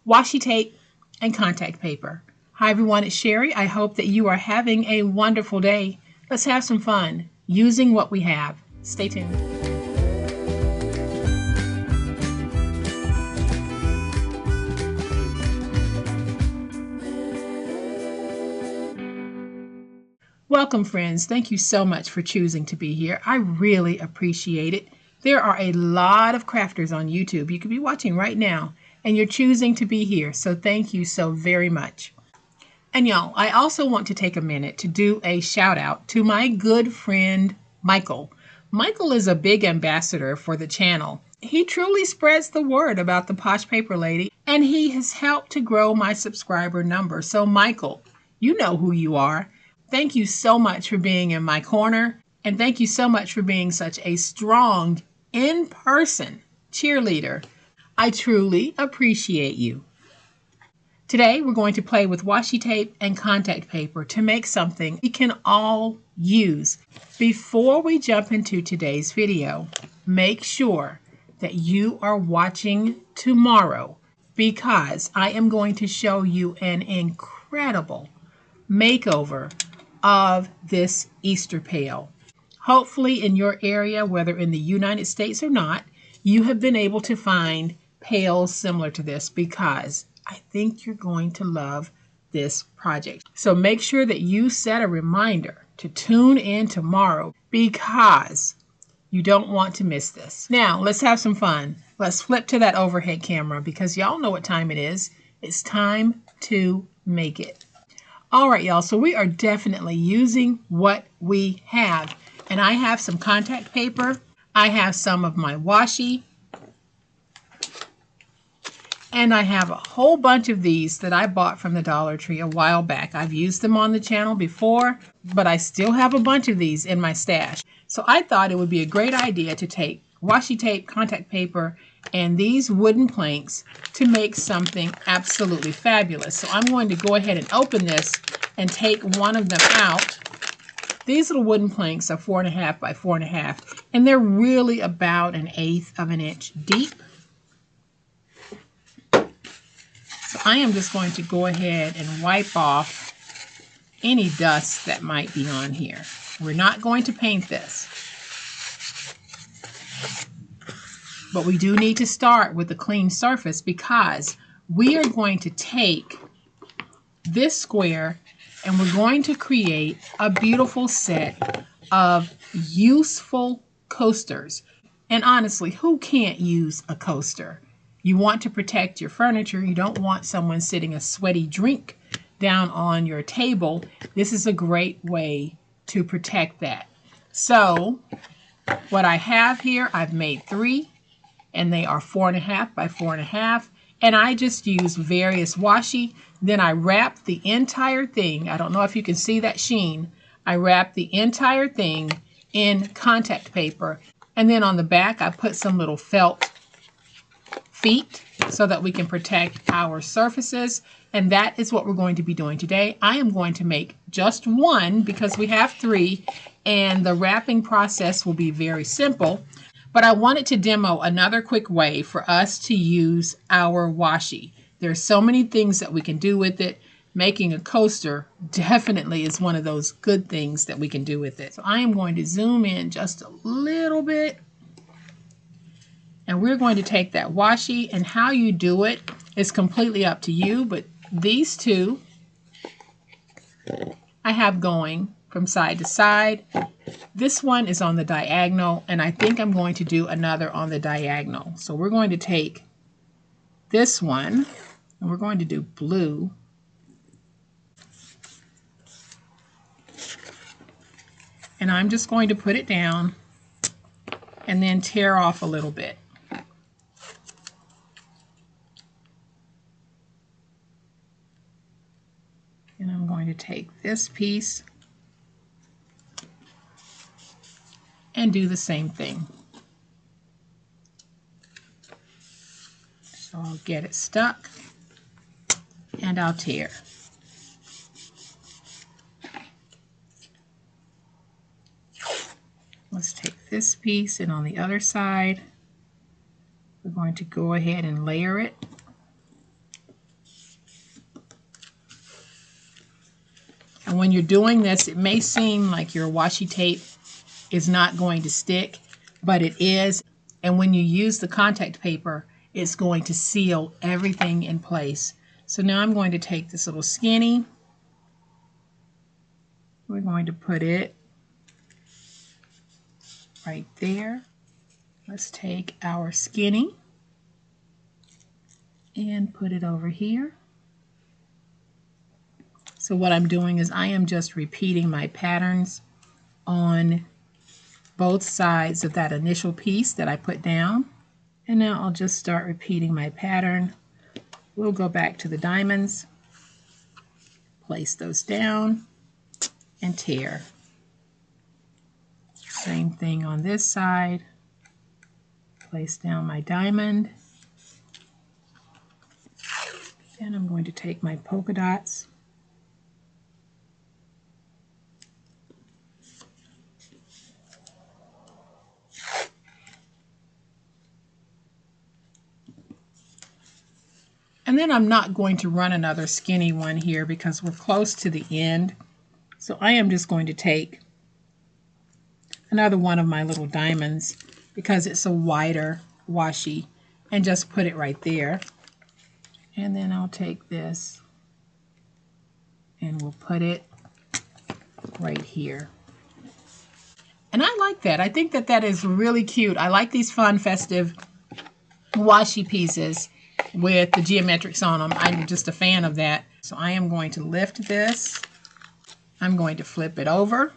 washi tape, and contact paper. Hi everyone, it's Sherry. I hope that you are having a wonderful day. Let's have some fun using what we have. Stay tuned. Welcome friends. Thank you so much for choosing to be here. I really appreciate it. There are a lot of crafters on YouTube. You could be watching right now and you're choosing to be here. So thank you so very much. And y'all, I also want to take a minute to do a shout out to my good friend, Michael. Michael is a big ambassador for the channel. He truly spreads the word about the Posh Paper Lady and he has helped to grow my subscriber number. So Michael, you know who you are. Thank you so much for being in my corner, and thank you so much for being such a strong, in-person cheerleader. I truly appreciate you. Today, we're going to play with washi tape and contact paper to make something we can all use. Before we jump into today's video, make sure that you are watching tomorrow because I am going to show you an incredible makeover of this Easter pail. Hopefully in your area, whether in the United States or not, you have been able to find pails similar to this because I think you're going to love this project. So make sure that you set a reminder to tune in tomorrow because you don't want to miss this. Now let's have some fun. Let's flip to that overhead camera because y'all know what time it is. It's time to make it. All right, y'all, so we are definitely using what we have. And I have some contact paper. I have some of my washi. And I have a whole bunch of these that I bought from the Dollar Tree a while back. I've used them on the channel before, but I still have a bunch of these in my stash. So I thought it would be a great idea to take washi tape, contact paper, and these wooden planks to make something absolutely fabulous. So I'm going to go ahead and open this and take one of them out. These little wooden planks are 4.5 by 4.5, and they're really about 1/8 of an inch deep. So I am just going to go ahead and wipe off any dust that might be on here. We're not going to paint this. But we do need to start with a clean surface because we are going to take this square and we're going to create a beautiful set of useful coasters. And honestly, who can't use a coaster? You want to protect your furniture. You don't want someone sitting a sweaty drink down on your table. This is a great way to protect that. So what I have here, I've made 3. And they are 4.5 by 4.5, and I just use various washi. Then I wrap the entire thing. I don't know if you can see that sheen. I wrap the entire thing in contact paper, and then on the back I put some little felt feet so that we can protect our surfaces. And that is what we're going to be doing today. I am going to make just one because we have 3, and the wrapping process will be very simple. But I wanted to demo another quick way for us to use our washi. There's so many things that we can do with it. Making a coaster definitely is one of those good things that we can do with it. So I am going to zoom in just a little bit. And we're going to take that washi, and how you do it is completely up to you. But these two I have going from side to side. This one is on the diagonal, and I think I'm going to do another on the diagonal. So we're going to take this one, and we're going to do blue. And I'm just going to put it down and then tear off a little bit. And I'm going to take this piece and do the same thing. So I'll get it stuck and I'll tear. Let's take this piece, and on the other side we're going to go ahead and layer it. And when you're doing this, it may seem like your washi tape is not going to stick, but it is. And when you use the contact paper, it's going to seal everything in place. So now I'm going to take this little skinny. We're going to put it right there. Let's take our skinny and put it over here. So what I'm doing is I am just repeating my patterns on both sides of that initial piece that I put down. And now I'll just start repeating my pattern. We'll go back to the diamonds, place those down, and tear. Same thing on this side. Place down my diamond. Then I'm going to take my polka dots. And then I'm not going to run another skinny one here because we're close to the end. So I am just going to take another one of my little diamonds because it's a wider washi and just put it right there. And then I'll take this and we'll put it right here. And I like that. I think that that is really cute. I like these fun, festive washi pieces with the geometrics on them. I'm just a fan of that. So I am going to lift this. I'm going to flip it over.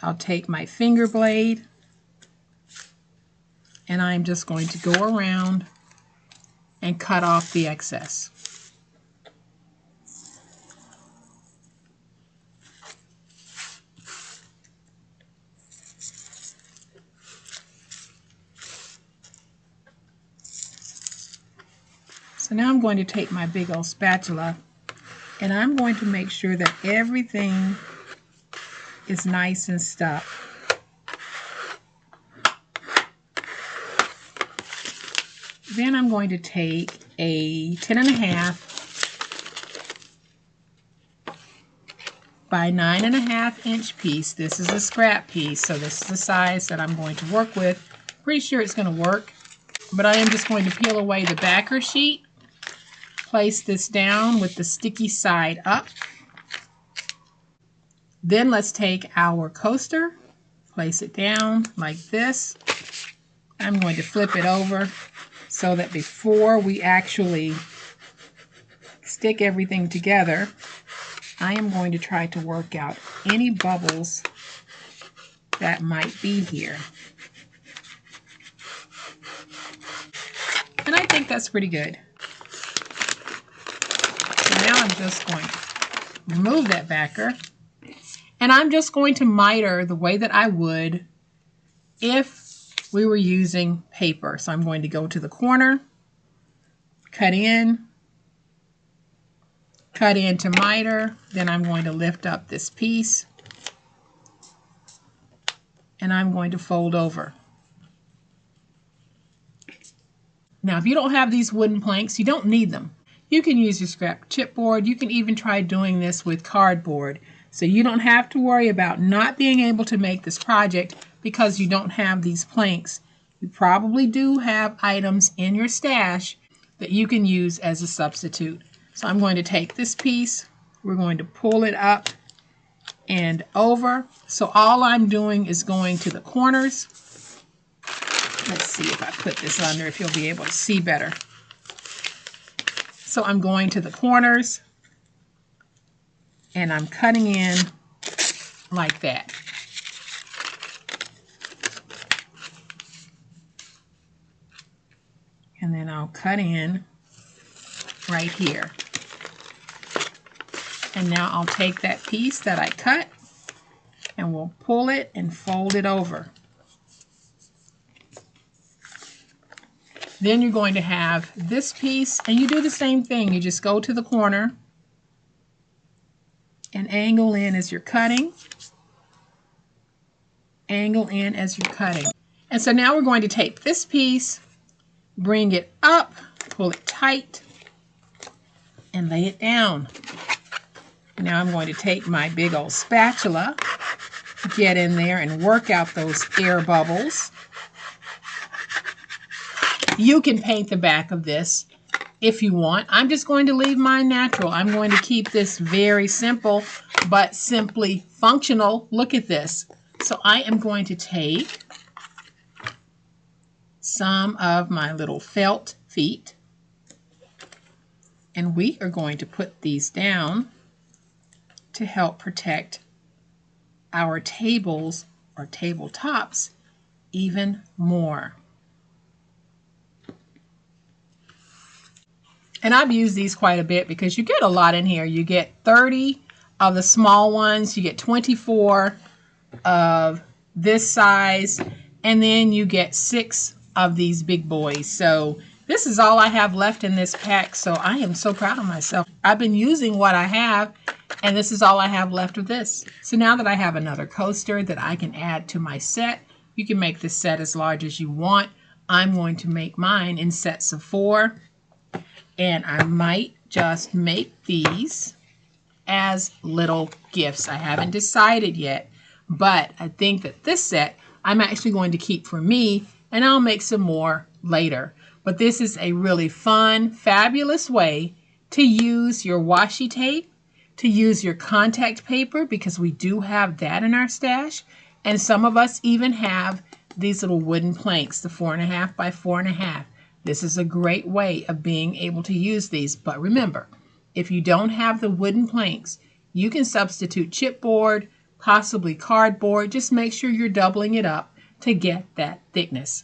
I'll take my finger blade and I'm just going to go around and cut off the excess. So now I'm going to take my big old spatula and I'm going to make sure that everything is nice and stuck. Then I'm going to take a 10.5 by 9.5 inch piece. This is a scrap piece, so this is the size that I'm going to work with. Pretty sure it's going to work, but I am just going to peel away the backer sheet. Place this down with the sticky side up. Then let's take our coaster, place it down like this. I'm going to flip it over so that before we actually stick everything together, I am going to try to work out any bubbles that might be here. And I think that's pretty good. So now I'm just going to remove that backer. And I'm just going to miter the way that I would if we were using paper. So I'm going to go to the corner, cut into miter, then I'm going to lift up this piece and I'm going to fold over. Now if you don't have these wooden planks, you don't need them. You can use your scrap chipboard. You can even try doing this with cardboard. So you don't have to worry about not being able to make this project because you don't have these planks. You probably do have items in your stash that you can use as a substitute. So I'm going to take this piece, we're going to pull it up and over. So all I'm doing is going to the corners. Let's see if I put this under, if you'll be able to see better. So I'm going to the corners and I'm cutting in like that. And then I'll cut in right here. And now I'll take that piece that I cut and we'll pull it and fold it over. Then you're going to have this piece and you do the same thing. You just go to the corner and angle in as you're cutting. Angle in as you're cutting. And so now we're going to take this piece, bring it up, pull it tight, and lay it down. Now I'm going to take my big old spatula, get in there and work out those air bubbles. You can paint the back of this if you want. I'm just going to leave mine natural. I'm going to keep this very simple, but simply functional. Look at this. So I am going to take some of my little felt feet, and we are going to put these down to help protect our tables or tabletops even more. And I've used these quite a bit because you get a lot in here. You get 30 of the small ones, you get 24 of this size, and then you get 6 of these big boys. So this is all I have left in this pack, so I am so proud of myself. I've been using what I have, and this is all I have left of this. So now that I have another coaster that I can add to my set, you can make this set as large as you want. I'm going to make mine in sets of 4. And I might just make these as little gifts. I haven't decided yet, but I think that this set I'm actually going to keep for me, and I'll make some more later. But this is a really fun, fabulous way to use your washi tape, to use your contact paper, because we do have that in our stash, and some of us even have these little wooden planks, the 4.5 by 4.5. This is a great way of being able to use these. But remember, if you don't have the wooden planks, you can substitute chipboard, possibly cardboard. Just make sure you're doubling it up to get that thickness.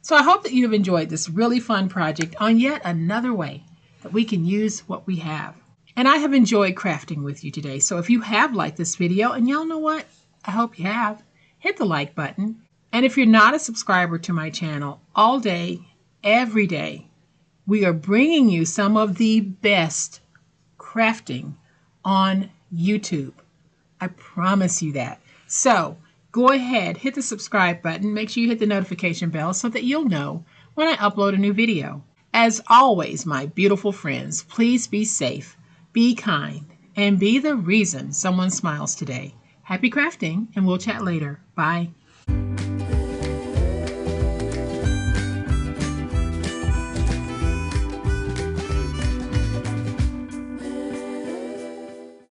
So I hope that you have enjoyed this really fun project on yet another way that we can use what we have. And I have enjoyed crafting with you today. So if you have liked this video, and y'all know what? I hope you have. Hit the like button. And if you're not a subscriber to my channel, all day, every day, we are bringing you some of the best crafting on YouTube. I promise you that. So go ahead, hit the subscribe button. Make sure you hit the notification bell so that you'll know when I upload a new video. As always, my beautiful friends, please be safe, be kind, and be the reason someone smiles today. Happy crafting, and we'll chat later. Bye.